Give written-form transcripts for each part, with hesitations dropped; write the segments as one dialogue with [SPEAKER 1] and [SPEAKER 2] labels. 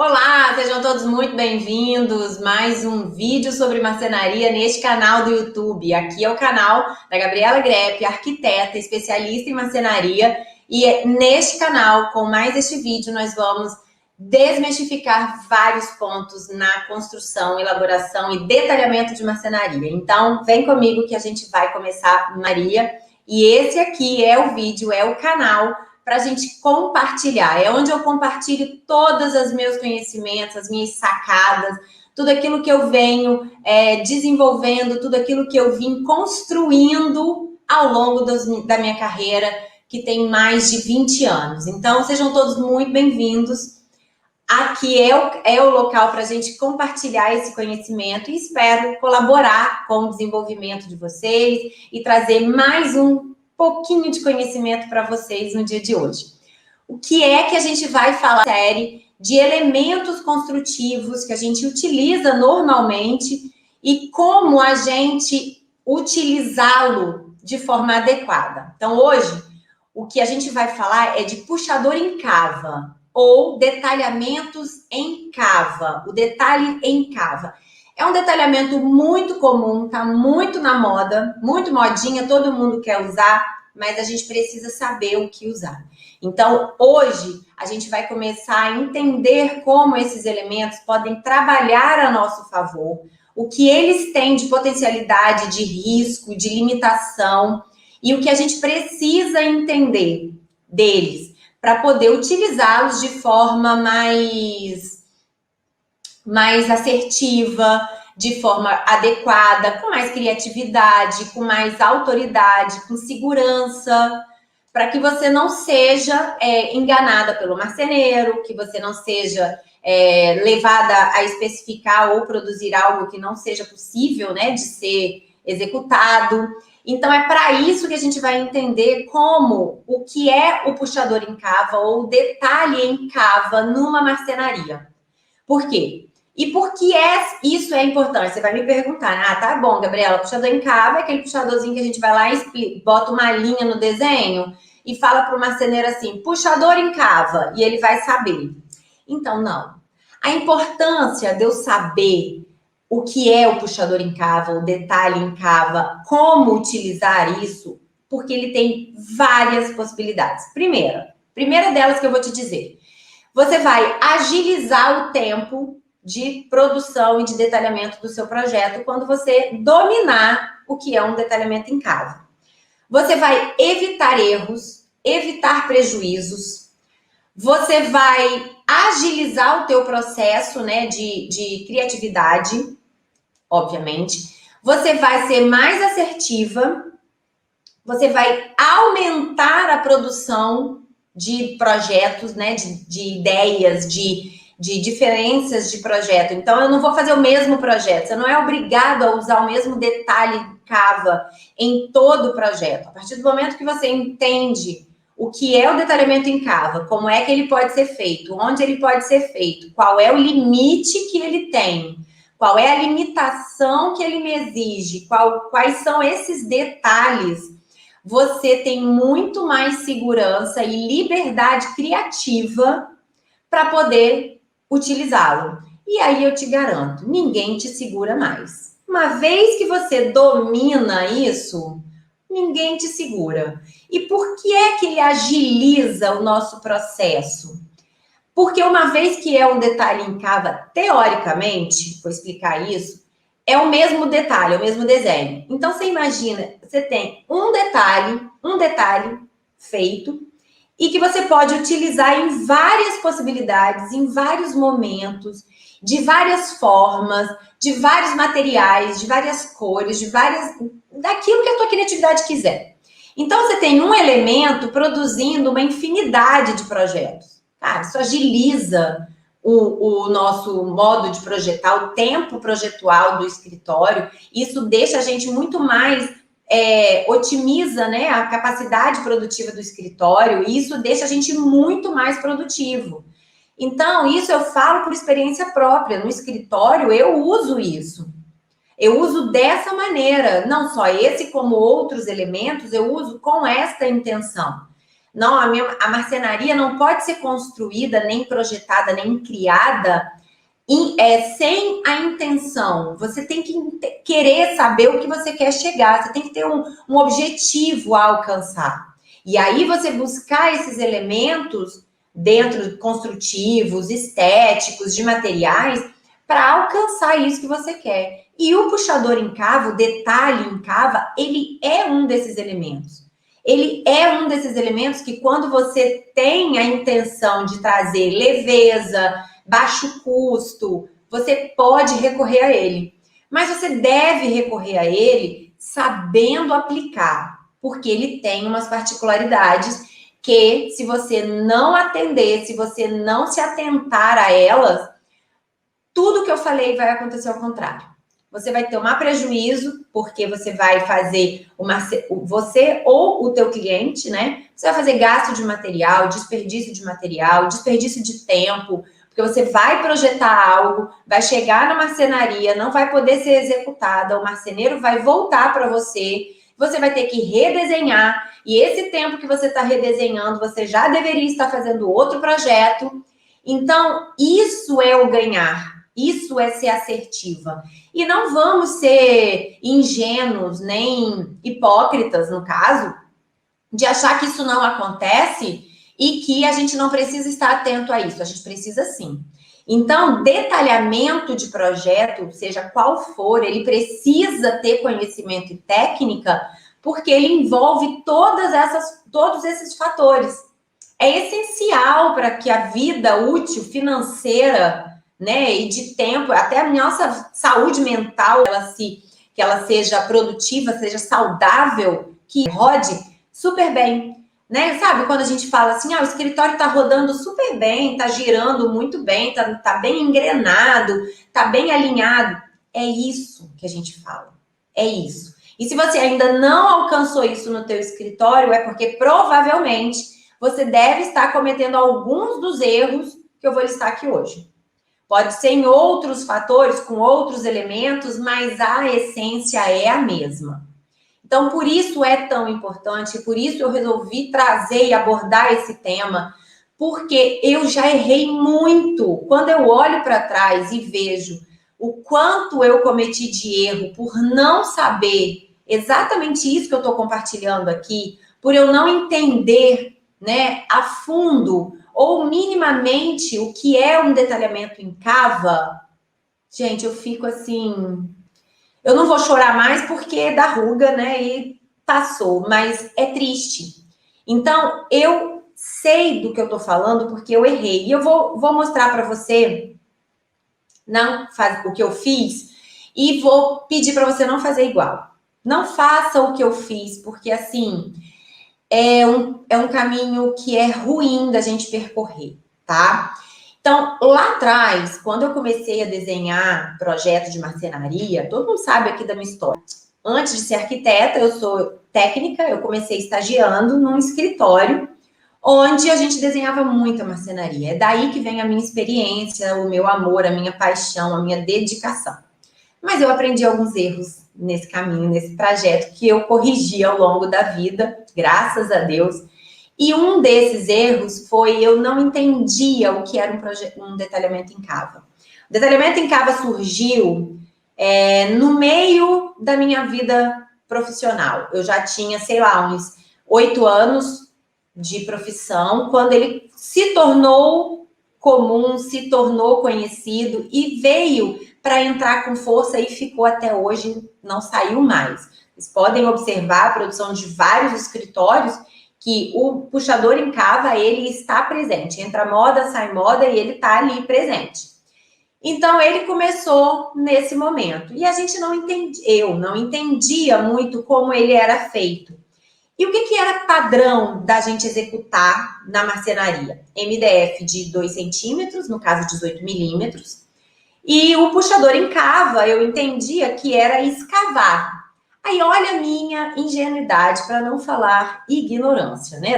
[SPEAKER 1] Olá, sejam todos muito bem-vindos. Mais um vídeo sobre marcenaria neste canal do YouTube. Aqui é o canal da Gabriela Grepp, arquiteta, especialista em marcenaria. E neste canal, com mais este vídeo, nós vamos desmistificar vários pontos na construção, elaboração e detalhamento de marcenaria. Então, vem comigo que a gente vai começar, Maria. E esse aqui é o vídeo, é o canal para a gente compartilhar. É onde eu compartilho todos os meus conhecimentos, as minhas sacadas, tudo aquilo que eu venho desenvolvendo, tudo aquilo que eu vim construindo ao longo da minha carreira, que tem mais de 20 anos. Então, sejam todos muito bem-vindos. Aqui é o local para a gente compartilhar esse conhecimento e espero colaborar com o desenvolvimento de vocês e trazer mais um pouquinho de conhecimento para vocês no dia de hoje. O que é que a gente vai falar na série de elementos construtivos que a gente utiliza normalmente e como a gente utilizá-lo de forma adequada. Então, hoje, o que a gente vai falar é de puxador em cava ou detalhamentos em cava, o detalhe em cava. É um detalhamento muito comum, tá muito na moda, muito modinha, todo mundo quer usar, mas a gente precisa saber o que usar. Então, hoje, a gente vai começar a entender como esses elementos podem trabalhar a nosso favor, o que eles têm de potencialidade, de risco, de limitação, e o que a gente precisa entender deles para poder utilizá-los de forma mais assertiva, de forma adequada, com mais criatividade, com mais autoridade, com segurança, para que você não seja enganada pelo marceneiro, que você não seja levada a especificar ou produzir algo que não seja possível, né, de ser executado. Então, é para isso que a gente vai entender o que é o puxador em cava ou o detalhe em cava numa marcenaria. Por quê? E por que isso é importante? Você vai me perguntar, tá bom, Gabriela, puxador em cava é aquele puxadorzinho que a gente vai lá e bota uma linha no desenho e fala para o marceneiro assim, puxador em cava, e ele vai saber. Então, não. A importância de eu saber o que é o puxador em cava, o detalhe em cava, como utilizar isso, porque ele tem várias possibilidades. Primeira delas que eu vou te dizer, você vai agilizar o tempo de produção e de detalhamento do seu projeto quando você dominar o que é um detalhamento em cava. Você vai evitar erros, evitar prejuízos, você vai agilizar o teu processo, né, de criatividade, obviamente. Você vai ser mais assertiva, você vai aumentar a produção de projetos, né, de ideias, de diferenças de projeto. Então, eu não vou fazer o mesmo projeto. Você não é obrigado a usar o mesmo detalhe cava em todo o projeto. A partir do momento que você entende o que é o detalhamento em cava, como é que ele pode ser feito, onde ele pode ser feito, qual é o limite que ele tem, qual é a limitação que ele me exige, quais são esses detalhes, você tem muito mais segurança e liberdade criativa para poder utilizá-lo. E aí eu te garanto, ninguém te segura mais. Uma vez que você domina isso, ninguém te segura. E por que é que ele agiliza o nosso processo? Porque uma vez que é um detalhe em cava, teoricamente, vou explicar isso, é o mesmo detalhe, é o mesmo desenho. Então, você imagina, você tem um detalhe feito, e que você pode utilizar em várias possibilidades, em vários momentos, de várias formas, de vários materiais, de várias cores, daquilo que a tua criatividade quiser. Então, você tem um elemento produzindo uma infinidade de projetos. Cara, isso agiliza o nosso modo de projetar, o tempo projetual do escritório. Isso deixa a gente muito mais otimiza, né, a capacidade produtiva do escritório, e isso deixa a gente muito mais produtivo. Então, isso eu falo por experiência própria. No escritório, eu uso isso. Eu uso dessa maneira. Não só esse, como outros elementos, eu uso com esta intenção. Não, a marcenaria não pode ser construída, nem projetada, nem criada sem a intenção. Você tem que querer saber o que você quer chegar, você tem que ter um objetivo a alcançar. E aí você buscar esses elementos dentro construtivos, estéticos, de materiais, para alcançar isso que você quer. E o puxador em cava, o detalhe em cava, ele é um desses elementos. Ele é um desses elementos que, quando você tem a intenção de trazer leveza, baixo custo, você pode recorrer a ele. Mas você deve recorrer a ele sabendo aplicar, porque ele tem umas particularidades que, se você não atender, se você não se atentar a elas, tudo que eu falei vai acontecer ao contrário. Você vai tomar prejuízo, porque você vai fazer você ou o teu cliente, né? Você vai fazer gasto de material, desperdício de tempo, porque você vai projetar algo, vai chegar na marcenaria, não vai poder ser executada, o marceneiro vai voltar para você, você vai ter que redesenhar, e esse tempo que você está redesenhando, você já deveria estar fazendo outro projeto. Então, isso é o ganhar. Isso é ser assertiva. E não vamos ser ingênuos, nem hipócritas, no caso, de achar que isso não acontece e que a gente não precisa estar atento a isso. A gente precisa sim. Então, detalhamento de projeto, seja qual for, ele precisa ter conhecimento e técnica, porque ele envolve todos esses fatores. É essencial para que a vida útil financeira, né, e de tempo, até a nossa saúde mental, que ela seja produtiva, seja saudável, que rode super bem, né? Sabe quando a gente fala assim, o escritório tá rodando super bem, tá girando muito bem, tá bem engrenado, tá bem alinhado. É isso que a gente fala. É isso. E se você ainda não alcançou isso no teu escritório, é porque provavelmente você deve estar cometendo alguns dos erros que eu vou listar aqui hoje. Pode ser em outros fatores, com outros elementos, mas a essência é a mesma. Então, por isso é tão importante, por isso eu resolvi trazer e abordar esse tema, porque eu já errei muito. Quando eu olho para trás e vejo o quanto eu cometi de erro por não saber exatamente isso que eu estou compartilhando aqui, por eu não entender, né, a fundo ou minimamente o que é um detalhamento em cava, gente, eu fico assim. Eu não vou chorar mais porque é da ruga, né? E passou, mas é triste. Então, eu sei do que eu tô falando porque eu errei. E eu vou mostrar para você não faz, o que eu fiz e vou pedir para você não fazer igual. Não faça o que eu fiz, porque assim é um caminho que é ruim da gente percorrer, tá? Então, lá atrás, quando eu comecei a desenhar projeto de marcenaria, todo mundo sabe aqui da minha história. Antes de ser arquiteta, eu sou técnica, eu comecei estagiando num escritório onde a gente desenhava muita marcenaria. É daí que vem a minha experiência, o meu amor, a minha paixão, a minha dedicação. Mas eu aprendi alguns erros nesse caminho, nesse trajeto, que eu corrigi ao longo da vida, graças a Deus. E um desses erros foi eu não entendia o que era um detalhamento em cava. O detalhamento em cava surgiu no meio da minha vida profissional. Eu já tinha, sei lá, uns 8 anos de profissão, quando ele se tornou comum, se tornou conhecido e veio para entrar com força e ficou até hoje, não saiu mais. Vocês podem observar a produção de vários escritórios que o puxador em cava, ele está presente. Entra moda, sai moda e ele está ali presente. Então, ele começou nesse momento. E a gente não entendia, eu não entendia muito como ele era feito. E o que era padrão da gente executar na marcenaria? MDF de 2 centímetros, no caso 18 milímetros. E o puxador em cava, eu entendia que era escavar. Aí olha a minha ingenuidade, para não falar ignorância, né?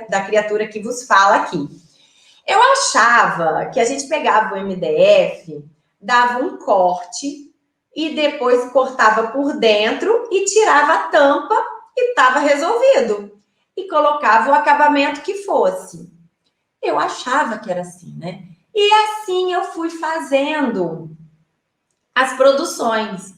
[SPEAKER 1] Da criatura que vos fala aqui. Eu achava que a gente pegava o MDF, dava um corte e depois cortava por dentro e tirava a tampa e estava resolvido. e colocava o acabamento que fosse. Eu achava que era assim, né? E assim eu fui fazendo as produções.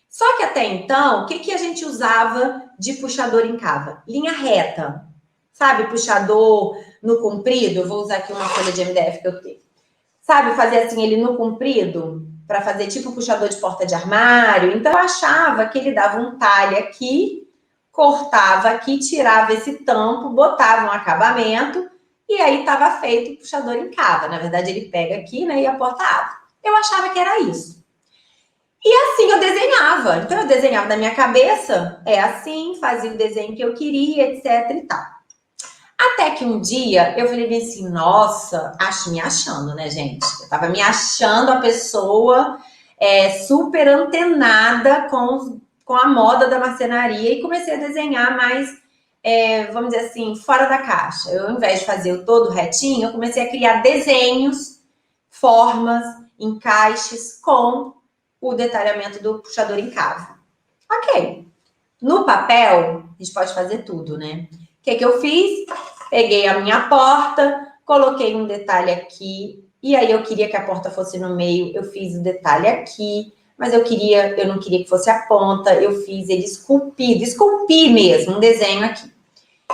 [SPEAKER 1] Só que até então, o que a gente usava de puxador em cava? Linha reta. Sabe, puxador no comprido? Eu vou usar aqui uma folha de MDF que eu tenho. Sabe, fazer assim ele no comprido? Para fazer tipo um puxador de porta de armário. Então, eu achava que ele dava um talhe aqui, cortava aqui, tirava esse tampo, botava um acabamento e aí estava feito o puxador em cava. Na verdade, ele pega aqui, né, e a porta abre. Eu achava que era isso. E assim eu desenhava. Então, eu desenhava na minha cabeça, é assim, fazia o desenho que eu queria, etc e tal. Até que um dia eu falei assim, nossa, me achando, né, gente? Eu tava me achando a pessoa super antenada com a moda da marcenaria e comecei a desenhar mais, vamos dizer assim, fora da caixa. Eu, ao invés de fazer o todo retinho, eu comecei a criar desenhos, formas, encaixes com o detalhamento do puxador em cava. Ok. No papel, a gente pode fazer tudo, né? O que eu fiz? Peguei a minha porta, coloquei um detalhe aqui, e aí eu queria que a porta fosse no meio, eu fiz o detalhe aqui, mas eu não queria que fosse a ponta, eu fiz ele esculpi mesmo, um desenho aqui.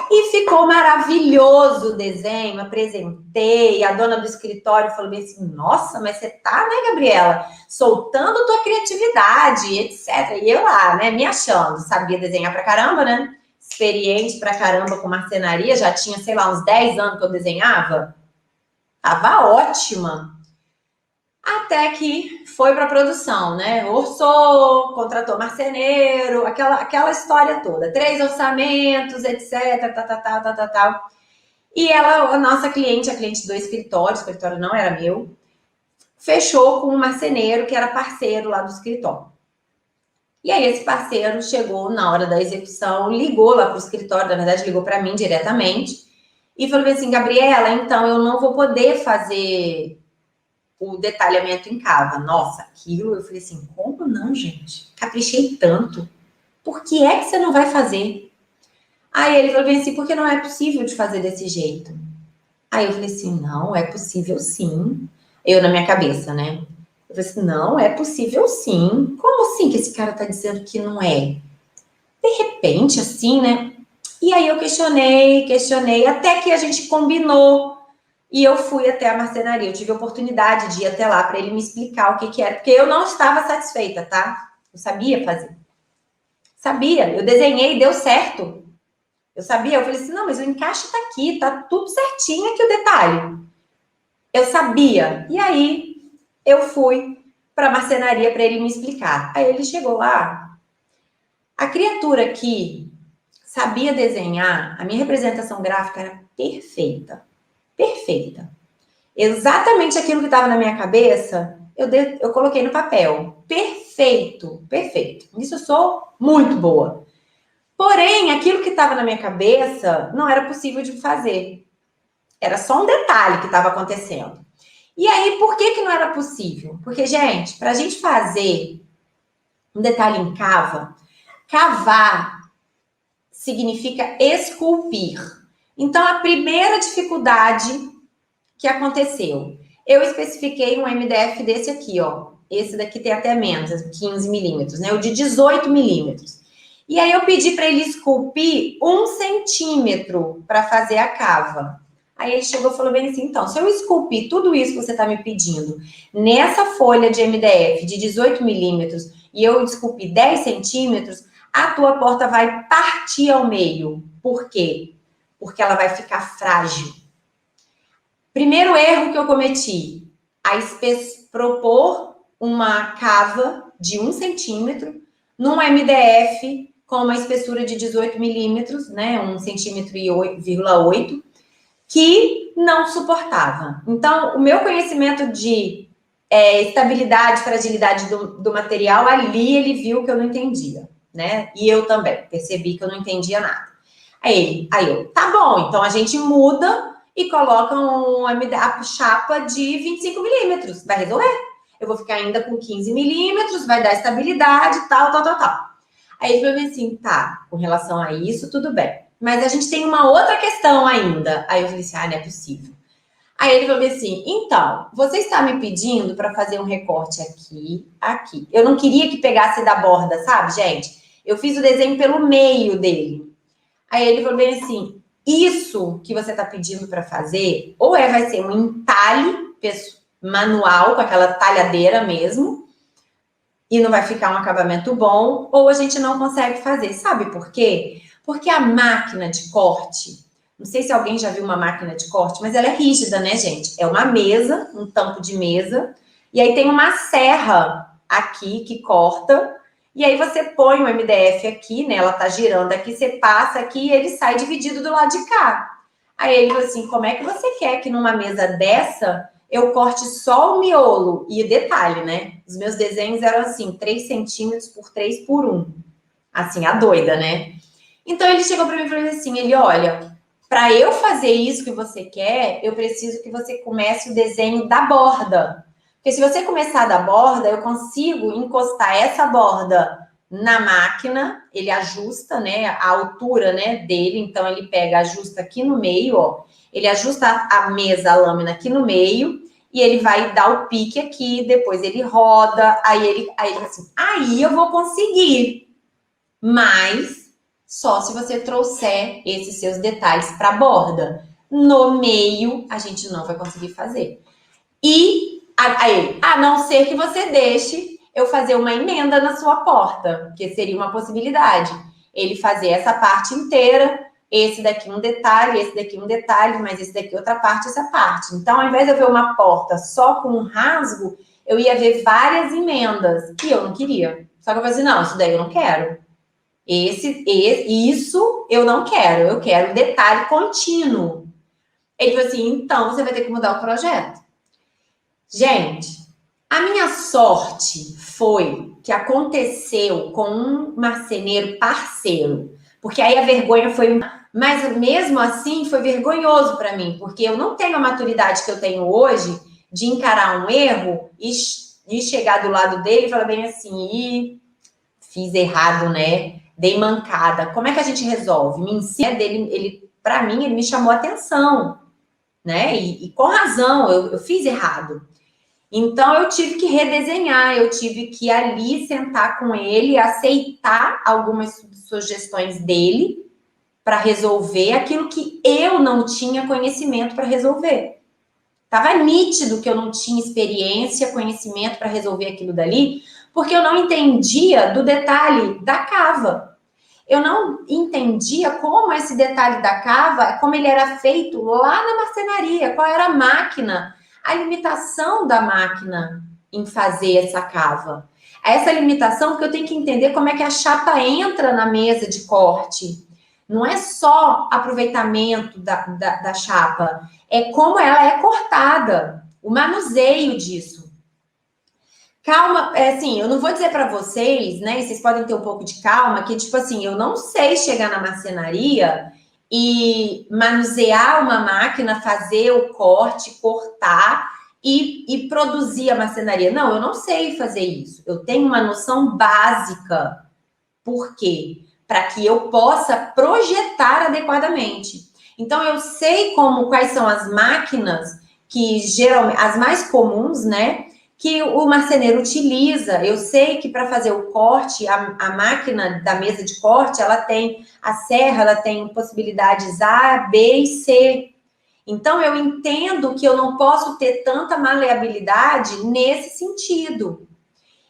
[SPEAKER 1] E ficou maravilhoso o desenho, apresentei, a dona do escritório falou bem assim, nossa, mas você tá, né, Gabriela, soltando tua criatividade, etc. E eu lá, né, me achando, sabia desenhar pra caramba, né? Experiente pra caramba com marcenaria, já tinha, sei lá, uns 10 anos que eu desenhava. Tava ótima. Até que foi para produção, né? Orçou, contratou marceneiro, aquela história toda. 3 orçamentos, etc, tal. E ela, a nossa cliente, a cliente do escritório, o escritório não era meu, fechou com um marceneiro que era parceiro lá do escritório. E aí esse parceiro chegou na hora da execução, ligou lá para o escritório, na verdade ligou para mim diretamente, e falou assim, Gabriela, então eu não vou poder fazer o detalhamento em cava. Nossa, aquilo, eu falei assim, como não, gente? Caprichei tanto. Por que é que você não vai fazer? Aí ele falou assim, porque não é possível de fazer desse jeito. Aí eu falei assim, não, é possível sim. Eu na minha cabeça, né? Eu falei assim, não, é possível sim. Como assim que esse cara tá dizendo que não é? De repente, assim, né? E aí eu questionei, até que a gente combinou. E eu fui até a marcenaria. Eu tive a oportunidade de ir até lá para ele me explicar o que era. Porque eu não estava satisfeita, tá? Eu sabia fazer. Sabia. Eu desenhei, deu certo. Eu sabia. Eu falei assim, não, mas o encaixe tá aqui. Tá tudo certinho aqui o detalhe. Eu sabia. E aí, eu fui para a marcenaria para ele me explicar. Aí ele chegou lá. A criatura que sabia desenhar, a minha representação gráfica era perfeita. Perfeita. Exatamente aquilo que estava na minha cabeça, eu coloquei no papel. Perfeito, perfeito. Nisso eu sou muito boa. Porém, aquilo que estava na minha cabeça não era possível de fazer. Era só um detalhe que estava acontecendo. E aí, por que não era possível? Porque, gente, para a gente fazer um detalhe em cava, cavar significa esculpir. Então, a primeira dificuldade que aconteceu, eu especifiquei um MDF desse aqui, ó. Esse daqui tem até menos, 15 milímetros, né? O de 18 milímetros. E aí eu pedi para ele esculpir 1 centímetro para fazer a cava. Aí ele chegou e falou bem assim, então, se eu esculpir tudo isso que você está me pedindo nessa folha de MDF de 18 milímetros e eu esculpir 10 centímetros, a tua porta vai partir ao meio. Por quê? Porque ela vai ficar frágil. Primeiro erro que eu cometi, propor uma cava de 1 centímetro num MDF com uma espessura de 18 milímetros, né, 1,8 centímetro, que não suportava. Então, o meu conhecimento de estabilidade, fragilidade do material, ali ele viu que eu não entendia, né? E eu também percebi que eu não entendia nada. Aí eu, tá bom, então a gente muda e coloca a chapa de 25 milímetros. Vai resolver. Eu vou ficar ainda com 15 milímetros, vai dar estabilidade, tal. Aí ele falou assim, tá, com relação a isso, tudo bem. mas a gente tem uma outra questão ainda. Aí eu falei assim, não é possível. Aí ele falou assim, então, você está me pedindo para fazer um recorte aqui, aqui. Eu não queria que pegasse da borda, sabe, gente? Eu fiz o desenho pelo meio dele. Aí ele falou bem assim, isso que você está pedindo para fazer, ou vai ser um entalhe manual, com aquela talhadeira mesmo, e não vai ficar um acabamento bom, ou a gente não consegue fazer. Sabe por quê? Porque a máquina de corte, não sei se alguém já viu uma máquina de corte, mas ela é rígida, né, gente? É uma mesa, um tampo de mesa, e aí tem uma serra aqui que corta, e aí você põe o MDF aqui, né? Ela tá girando aqui, você passa aqui e ele sai dividido do lado de cá. Aí ele falou assim, como é que você quer que numa mesa dessa eu corte só o miolo? E detalhe, né? Os meus desenhos eram assim, 3 centímetros por 3 por 1. Assim, a doida, né? Então ele chegou para mim e falou assim, olha, para eu fazer isso que você quer, eu preciso que você comece o desenho da borda. Porque se você começar da borda, eu consigo encostar essa borda na máquina, ele ajusta, né, a altura, né, dele, então ele pega, ajusta aqui no meio, ó, ele ajusta a mesa, a lâmina aqui no meio, e ele vai dar o pique aqui, depois ele roda, aí ele assim, aí eu vou conseguir, mas só se você trouxer esses seus detalhes para a borda. No meio, a gente não vai conseguir fazer. E aí, a não ser que você deixe eu fazer uma emenda na sua porta, que seria uma possibilidade. Ele fazer essa parte inteira, esse daqui um detalhe, esse daqui um detalhe, mas esse daqui outra parte, essa parte. Então, ao invés de eu ver uma porta só com um rasgo, eu ia ver várias emendas, que eu não queria. Só que eu falei assim, não, isso daí eu não quero. Isso eu não quero, eu quero detalhe contínuo. Ele falou assim, então você vai ter que mudar o projeto. Gente, a minha sorte foi que aconteceu com um marceneiro parceiro, porque aí a vergonha foi, mas mesmo assim foi vergonhoso para mim, porque eu não tenho a maturidade que eu tenho hoje de encarar um erro e chegar do lado dele e falar bem assim, fiz errado, né? Dei mancada. Como é que a gente resolve? Me ensina dele, ele, para mim, ele me chamou a atenção, né? E com razão, eu fiz errado. Então eu tive que redesenhar, eu tive que ali sentar com ele, aceitar algumas sugestões dele para resolver aquilo que eu não tinha conhecimento para resolver. Tava nítido que eu não tinha experiência, conhecimento para resolver aquilo dali, porque eu não entendia do detalhe da cava. Eu não entendia como esse detalhe da cava, como ele era feito lá na marcenaria, qual era a máquina, a limitação da máquina em fazer essa cava. Essa limitação, porque eu tenho que entender como é que a chapa entra na mesa de corte. Não é só aproveitamento da chapa, é como ela é cortada, o manuseio disso. Calma, assim, eu não vou dizer para vocês, né? Vocês podem ter um pouco de calma, que tipo assim, eu não sei chegar na marcenaria e manusear uma máquina, fazer o corte, cortar e produzir a marcenaria. Não, eu não sei fazer isso. Eu tenho uma noção básica. Por quê? Para que eu possa projetar adequadamente. Então, eu sei quais são as máquinas que geralmente, as mais comuns, né? Que o marceneiro utiliza. Eu sei que para fazer o corte, a máquina da mesa de corte, ela tem a serra, ela tem possibilidades A, B e C. Então, eu entendo que eu não posso ter tanta maleabilidade nesse sentido.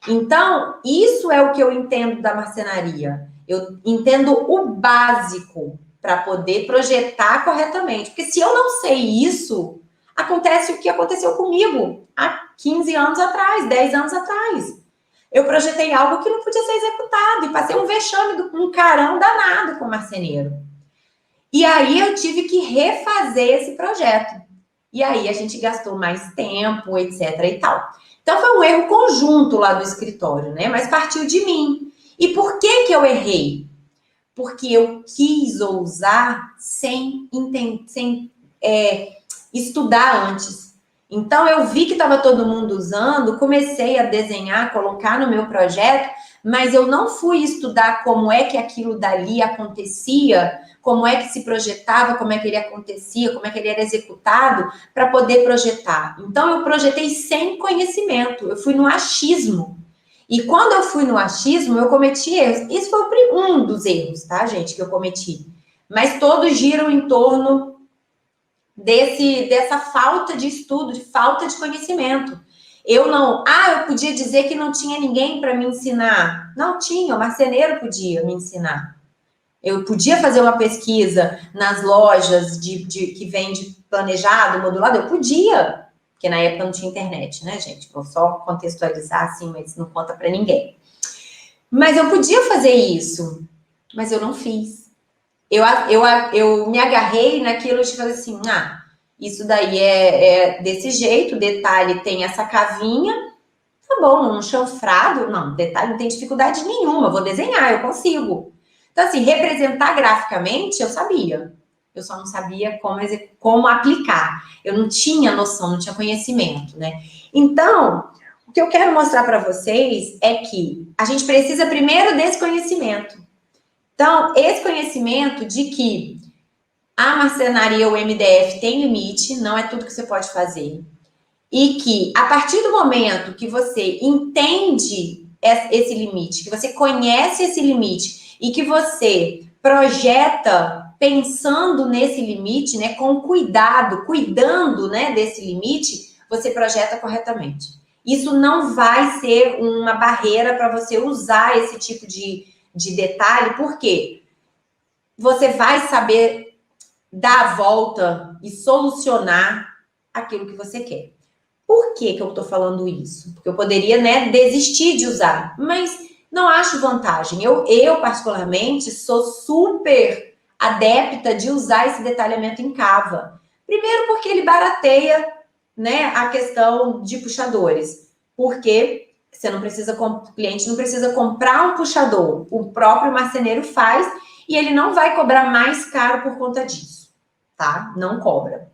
[SPEAKER 1] Então, isso é o que eu entendo da marcenaria. Eu entendo o básico para poder projetar corretamente. Porque se eu não sei isso, acontece o que aconteceu comigo há 15 anos atrás, 10 anos atrás. Eu projetei algo que não podia ser executado e passei um vexame, um carão danado com o marceneiro. E aí eu tive que refazer esse projeto. E aí a gente gastou mais tempo, etc. e tal. Então foi um erro conjunto lá do escritório, né? Mas partiu de mim. E por que eu errei? Porque eu quis ousar sem estudar antes. Então, eu vi que estava todo mundo usando, comecei a desenhar, colocar no meu projeto, mas eu não fui estudar como é que aquilo dali acontecia, como é que se projetava, como é que ele acontecia, como é que ele era executado, para poder projetar. Então, eu projetei sem conhecimento, eu fui no achismo. E quando eu fui no achismo, eu cometi erros. Isso foi um dos erros, tá, gente, que eu cometi. Mas todos giram em torno dessa falta de estudo, de falta de conhecimento. Eu podia dizer que não tinha ninguém para me ensinar. Não tinha, o marceneiro podia me ensinar. Eu podia fazer uma pesquisa nas lojas que vende planejado, modulado, eu podia, porque na época não tinha internet, né, gente? Vou só contextualizar assim, mas não conta para ninguém. Mas eu podia fazer isso, mas eu não fiz. Eu me agarrei naquilo de fazer assim, isso daí é desse jeito, o detalhe tem essa cavinha, tá bom, um chanfrado, não, detalhe não tem dificuldade nenhuma, vou desenhar, eu consigo. Então, assim, representar graficamente, eu sabia. Eu só não sabia como aplicar. Eu não tinha noção, não tinha conhecimento, né? Então, o que eu quero mostrar para vocês é que a gente precisa primeiro desse conhecimento. Então, esse conhecimento de que a marcenaria ou MDF tem limite, não é tudo que você pode fazer. E que, a partir do momento que você entende esse limite, que você conhece esse limite e que você projeta pensando nesse limite, né, com cuidado, cuidando, né, desse limite, você projeta corretamente. Isso não vai ser uma barreira para você usar esse tipo de detalhe, porque você vai saber dar a volta e solucionar aquilo que você quer. Por que eu estou falando isso? Porque eu poderia, né, desistir de usar, mas não acho vantagem. Eu particularmente, sou super adepta de usar esse detalhamento em Canva. Primeiro porque ele barateia, né, a questão de puxadores. Porque o cliente não precisa comprar um puxador. O próprio marceneiro faz e ele não vai cobrar mais caro por conta disso, tá? Não cobra.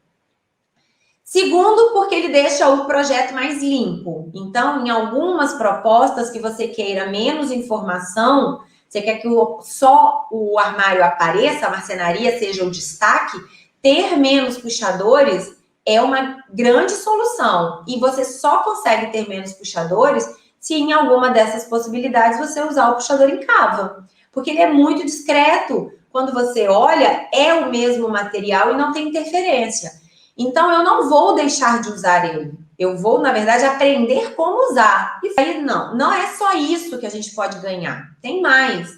[SPEAKER 1] Segundo, porque ele deixa o projeto mais limpo. Então, em algumas propostas que você queira menos informação, você quer que só o armário apareça, a marcenaria seja o destaque, ter menos puxadores é uma grande solução. E você só consegue ter menos puxadores se em alguma dessas possibilidades você usar o puxador em Canva. Porque ele é muito discreto. Quando você olha, é o mesmo material e não tem interferência. Então, eu não vou deixar de usar ele. Eu vou, na verdade, aprender como usar. E aí, não é só isso que a gente pode ganhar. Tem mais.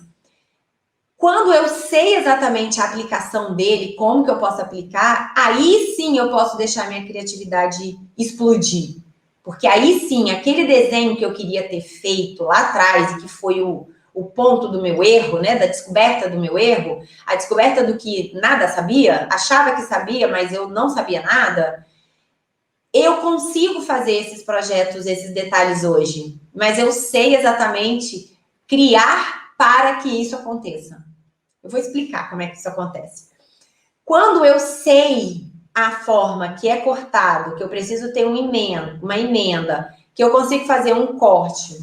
[SPEAKER 1] Quando eu sei exatamente a aplicação dele, como que eu posso aplicar, aí sim eu posso deixar minha criatividade explodir. Porque aí sim, aquele desenho que eu queria ter feito lá atrás, e que foi o ponto do meu erro, né, da descoberta do meu erro, a descoberta do que nada sabia, achava que sabia, mas eu não sabia nada, eu consigo fazer esses projetos, esses detalhes hoje, mas eu sei exatamente criar para que isso aconteça. Eu vou explicar como é que isso acontece. Quando eu sei a forma que é cortado, que eu preciso ter uma emenda, que eu consigo fazer um corte,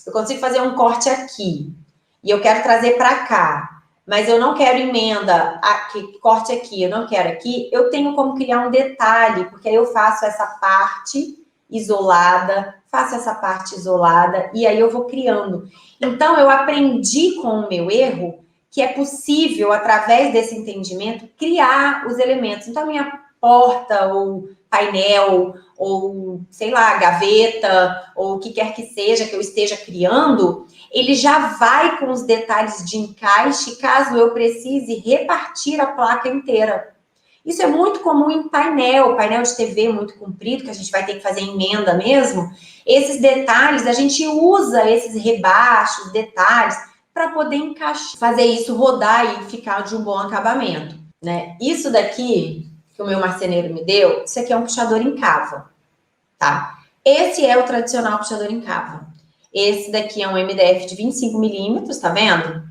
[SPEAKER 1] eu consigo fazer um corte aqui, e eu quero trazer para cá, mas eu não quero emenda aqui, corte aqui, eu não quero aqui, eu tenho como criar um detalhe, porque aí eu faço essa parte isolada, e aí eu vou criando. Então, eu aprendi com o meu erro que é possível, através desse entendimento, criar os elementos. Então, a minha porta, ou painel, ou, sei lá, gaveta, ou o que quer que seja que eu esteja criando, ele já vai com os detalhes de encaixe, caso eu precise repartir a placa inteira. Isso é muito comum em painel de TV muito comprido, que a gente vai ter que fazer emenda mesmo. Esses detalhes, a gente usa esses rebaixos, detalhes, para poder encaixar, fazer isso rodar e ficar de um bom acabamento, né? Isso daqui, que o meu marceneiro me deu, isso aqui é um puxador em cava, tá? Esse é o tradicional puxador em cava. Esse daqui é um MDF de 25 milímetros, tá vendo?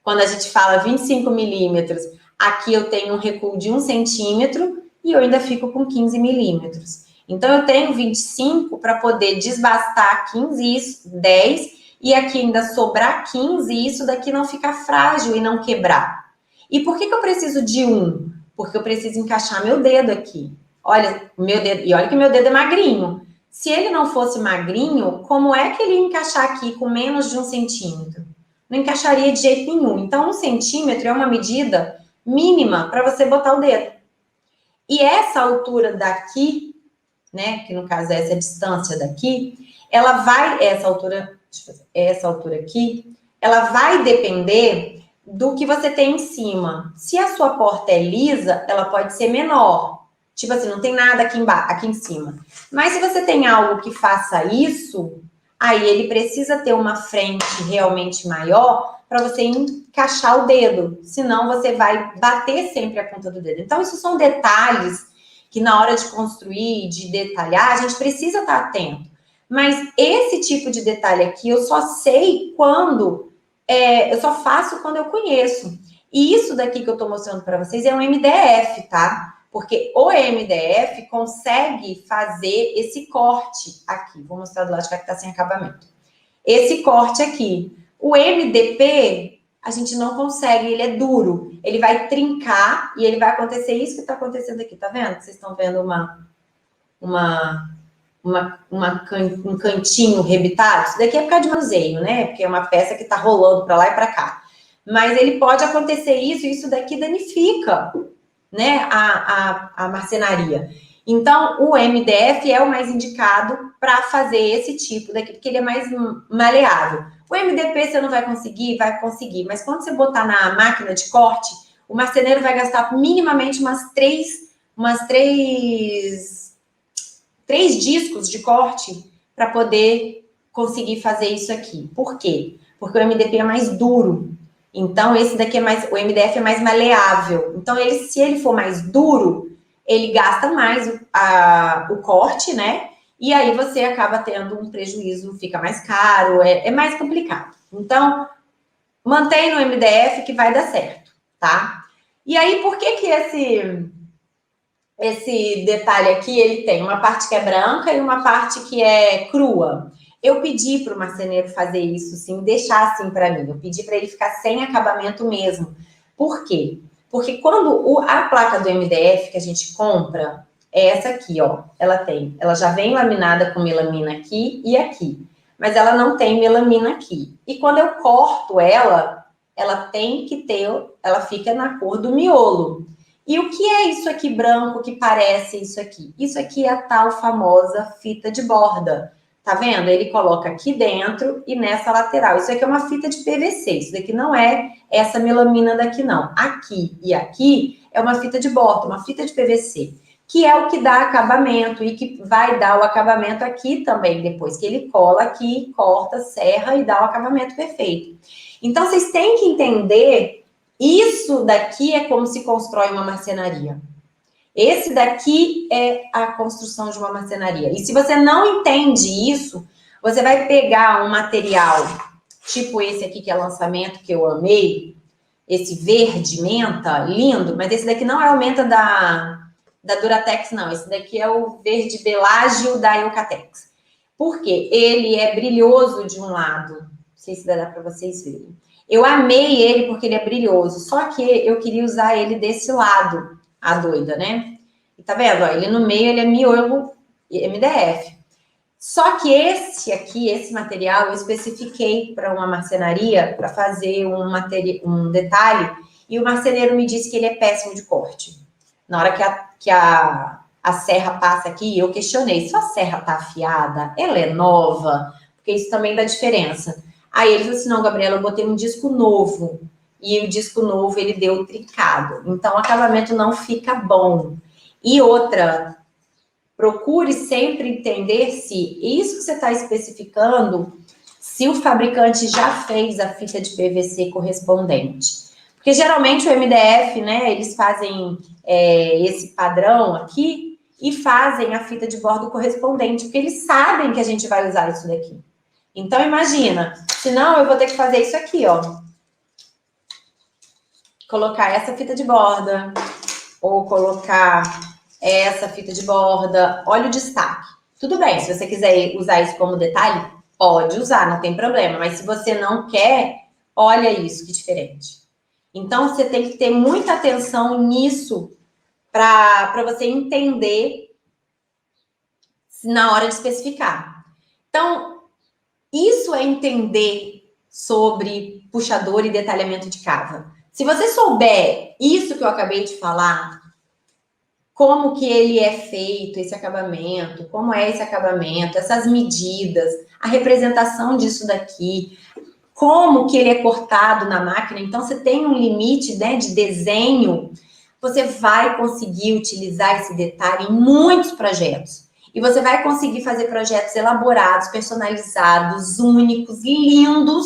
[SPEAKER 1] Quando a gente fala 25 milímetros, aqui eu tenho um recuo de 1 centímetro e eu ainda fico com 15 milímetros. Então, eu tenho 25 para poder desbastar 15, 10, e aqui ainda sobrar 15, e isso daqui não ficar frágil e não quebrar. E por que eu preciso de 1? Porque eu preciso encaixar meu dedo aqui. Olha, o meu dedo, e olha que meu dedo é magrinho. Se ele não fosse magrinho, como é que ele ia encaixar aqui com menos de 1 centímetro? Não encaixaria de jeito nenhum. Então, 1 centímetro é uma medida mínima para você botar o dedo. E essa altura daqui, né, que no caso é essa distância daqui, ela vai, essa altura aqui, ela vai depender do que você tem em cima. Se a sua porta é lisa, ela pode ser menor. Tipo assim, não tem nada aqui embaixo, aqui em cima. Mas se você tem algo que faça isso, aí ele precisa ter uma frente realmente maior para você encaixar o dedo. Senão você vai bater sempre a ponta do dedo. Então, isso são detalhes que na hora de construir, de detalhar, a gente precisa estar atento. Mas esse tipo de detalhe aqui, eu só sei quando, eu só faço quando eu conheço. E isso daqui que eu estou mostrando para vocês é um MDF, tá? Porque o MDF consegue fazer esse corte aqui. Vou mostrar do lado de cá que está sem acabamento. Esse corte aqui. O MDP, a gente não consegue, ele é duro. Ele vai trincar e ele vai acontecer isso que está acontecendo aqui, tá vendo? Vocês estão vendo um cantinho rebitado? Isso daqui é por causa de manuseio, né? Porque é uma peça que está rolando para lá e para cá. Mas ele pode acontecer isso e isso daqui danifica, né, a marcenaria. Então, o MDF é o mais indicado para fazer esse tipo daqui, porque ele é mais maleável. O MDP você não vai conseguir? Vai conseguir. Mas quando você botar na máquina de corte, o marceneiro vai gastar minimamente três discos de corte para poder conseguir fazer isso aqui. Por quê? Porque o MDP é mais duro. Então, esse daqui o MDF é mais maleável. Então, se ele for mais duro, ele gasta mais o corte, né? E aí você acaba tendo um prejuízo, fica mais caro, é mais complicado. Então, mantém no MDF que vai dar certo, tá? E aí, por que esse detalhe aqui, ele tem uma parte que é branca e uma parte que é crua? Eu pedi para o marceneiro fazer isso, sim, deixar assim para mim. Eu pedi para ele ficar sem acabamento mesmo. Por quê? Porque quando a placa do MDF que a gente compra é essa aqui, ó. Ela já vem laminada com melamina aqui e aqui. Mas ela não tem melamina aqui. E quando eu corto ela ela fica na cor do miolo. E o que é isso aqui branco que parece isso aqui? Isso aqui é a tal famosa fita de borda. Tá vendo? Ele coloca aqui dentro e nessa lateral. Isso aqui é uma fita de PVC. Isso daqui não é essa melamina daqui, não. Aqui e aqui é uma fita de borda, uma fita de PVC, que é o que dá acabamento e que vai dar o acabamento aqui também, depois que ele cola aqui, corta, serra e dá o acabamento perfeito. Então, vocês têm que entender, isso daqui é como se constrói uma marcenaria. Esse daqui é a construção de uma marcenaria. E se você não entende isso, você vai pegar um material, tipo esse aqui que é lançamento, que eu amei, esse verde menta, lindo, mas esse daqui não é o menta da Duratex, não. Esse daqui é o verde Belágio da Eucatex. Por quê? Ele é brilhoso de um lado. Não sei se dá para vocês verem. Eu amei ele porque ele é brilhoso, só que eu queria usar ele desse lado. A doida, né? E tá vendo? Ó, ele no meio, ele é miolo MDF. Só que esse material, eu especifiquei para uma marcenaria para fazer um detalhe, e o marceneiro me disse que ele é péssimo de corte. Na hora que a serra passa aqui, eu questionei, se a serra tá afiada, ela é nova, porque isso também dá diferença. Aí ele falou assim, não, Gabriela, eu botei um disco novo, e o disco novo, ele deu trincado. Então, o acabamento não fica bom. E outra, procure sempre entender se isso que você está especificando, se o fabricante já fez a fita de PVC correspondente. Porque, geralmente, o MDF, né, eles fazem esse padrão aqui e fazem a fita de bordo correspondente, porque eles sabem que a gente vai usar isso daqui. Então, imagina, senão eu vou ter que fazer isso aqui, ó. Colocar essa fita de borda, ou colocar essa fita de borda, olha o destaque. Tudo bem, se você quiser usar isso como detalhe, pode usar, não tem problema. Mas se você não quer, olha isso, que diferente. Então, você tem que ter muita atenção nisso para você entender na hora de especificar. Então, isso é entender sobre puxador e detalhamento de cava. Se você souber isso que eu acabei de falar, como que ele é feito, esse acabamento, como é esse acabamento, essas medidas, a representação disso daqui, como que ele é cortado na máquina, então você tem um limite, né, de desenho, você vai conseguir utilizar esse detalhe em muitos projetos. E você vai conseguir fazer projetos elaborados, personalizados, únicos, lindos,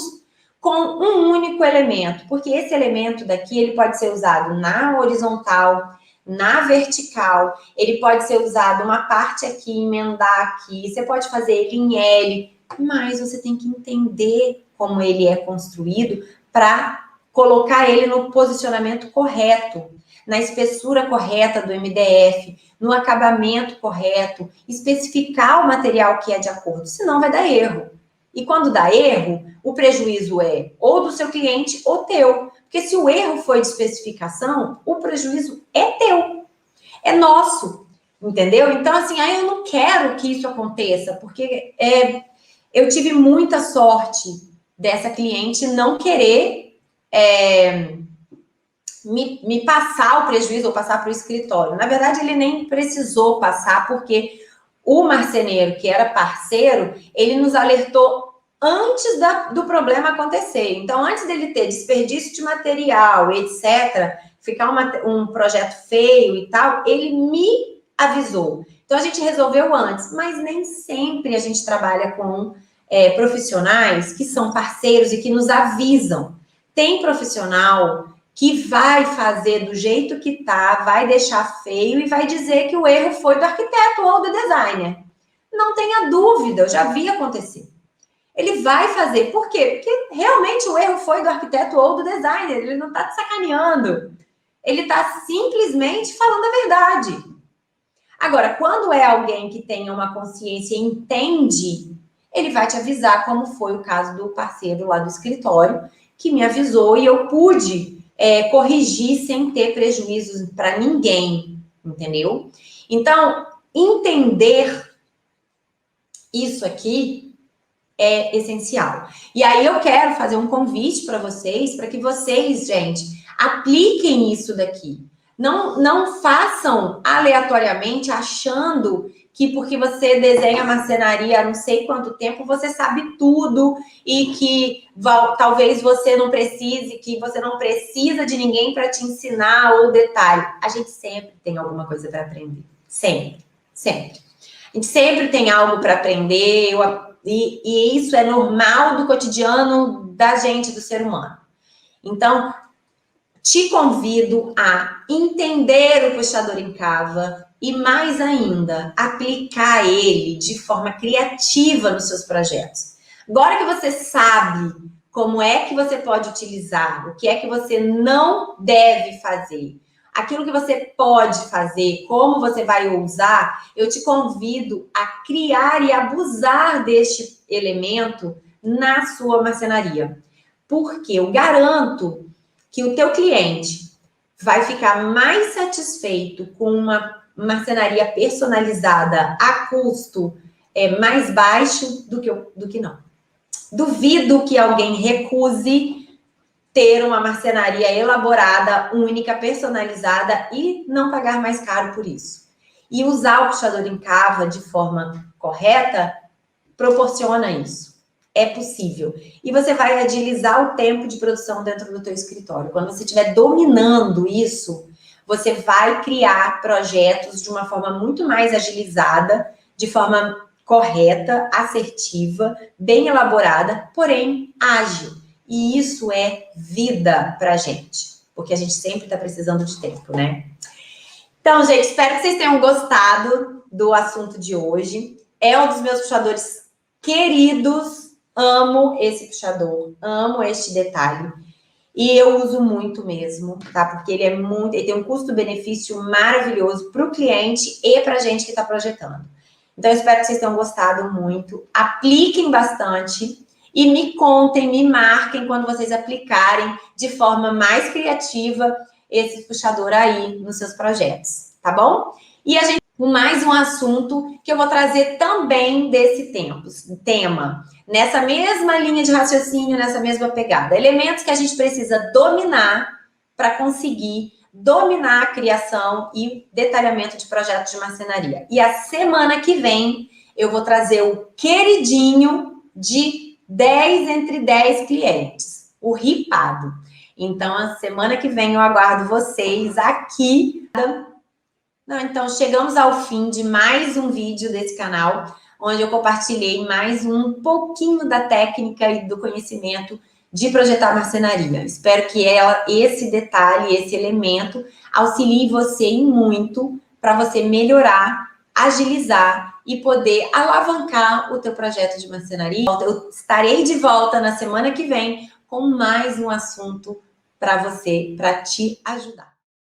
[SPEAKER 1] com um único elemento. Porque esse elemento daqui, ele pode ser usado na horizontal, na vertical, ele pode ser usado uma parte aqui, emendar aqui, você pode fazer ele em L, mas você tem que entender como ele é construído para colocar ele no posicionamento correto, na espessura correta do MDF, no acabamento correto, especificar o material que é de acordo, senão vai dar erro. E quando dá erro, o prejuízo é ou do seu cliente ou teu. Porque se o erro foi de especificação, o prejuízo é teu, é nosso, entendeu? Então, assim, aí eu não quero que isso aconteça, porque eu tive muita sorte dessa cliente não querer me passar o prejuízo ou passar para o escritório. Na verdade, ele nem precisou passar, porque o marceneiro, que era parceiro, ele nos alertou antes do problema acontecer. Então, antes dele ter desperdício de material, etc., ficar um projeto feio e tal, ele me avisou. Então, a gente resolveu antes, mas nem sempre a gente trabalha com profissionais que são parceiros e que nos avisam. Tem profissional que vai fazer do jeito que tá, vai deixar feio e vai dizer que o erro foi do arquiteto ou do designer. Não tenha dúvida, eu já vi acontecer. Ele vai fazer. Por quê? Porque realmente o erro foi do arquiteto ou do designer. Ele não está te sacaneando. Ele está simplesmente falando a verdade. Agora, quando é alguém que tenha uma consciência e entende, ele vai te avisar, como foi o caso do parceiro lá do escritório, que me avisou e eu pude corrigir sem ter prejuízos para ninguém, entendeu? Então, entender isso aqui é essencial. E aí eu quero fazer um convite para que vocês, gente, apliquem isso daqui. Não façam aleatoriamente achando que porque você desenha marcenaria há não sei quanto tempo, você sabe tudo e que talvez você não precise, que você não precisa de ninguém para te ensinar ou detalhe. A gente sempre tem alguma coisa para aprender. Sempre, sempre. A gente sempre tem algo para aprender, e isso é normal do cotidiano da gente, do ser humano. Então, te convido a entender o puxador em cava e, mais ainda, aplicar ele de forma criativa nos seus projetos. Agora que você sabe como é que você pode utilizar, o que é que você não deve fazer, aquilo que você pode fazer, como você vai usar, eu te convido a criar e abusar deste elemento na sua marcenaria. Porque eu garanto que o teu cliente vai ficar mais satisfeito com uma marcenaria personalizada a custo mais baixo do que não. Duvido que alguém recuse ter uma marcenaria elaborada, única, personalizada e não pagar mais caro por isso. E usar o puxador em cava de forma correta proporciona isso. É possível. E você vai agilizar o tempo de produção dentro do teu escritório. Quando você estiver dominando isso, você vai criar projetos de uma forma muito mais agilizada, de forma correta, assertiva, bem elaborada, porém ágil. E isso é vida pra gente, porque a gente sempre está precisando de tempo, né? Então, gente, espero que vocês tenham gostado do assunto de hoje. É um dos meus puxadores queridos. Amo esse puxador, amo este detalhe. E eu uso muito mesmo, tá? Porque ele tem um custo-benefício maravilhoso para o cliente e para a gente que está projetando. Então, eu espero que vocês tenham gostado muito. Apliquem bastante e me contem, me marquem quando vocês aplicarem de forma mais criativa esse puxador aí nos seus projetos, tá bom? E a gente com mais um assunto que eu vou trazer também desse tema, nessa mesma linha de raciocínio, nessa mesma pegada. Elementos que a gente precisa dominar para conseguir dominar a criação e detalhamento de projetos de marcenaria. E a semana que vem eu vou trazer o queridinho de 10 entre 10 clientes, o ripado. Então, a semana que vem eu aguardo vocês aqui. Então, chegamos ao fim de mais um vídeo desse canal, onde eu compartilhei mais um pouquinho da técnica e do conhecimento de projetar marcenaria. Espero que esse detalhe, esse elemento, auxilie você em muito para você melhorar, agilizar e poder alavancar o teu projeto de marcenaria. Eu estarei de volta na semana que vem com mais um assunto para você, para te ajudar.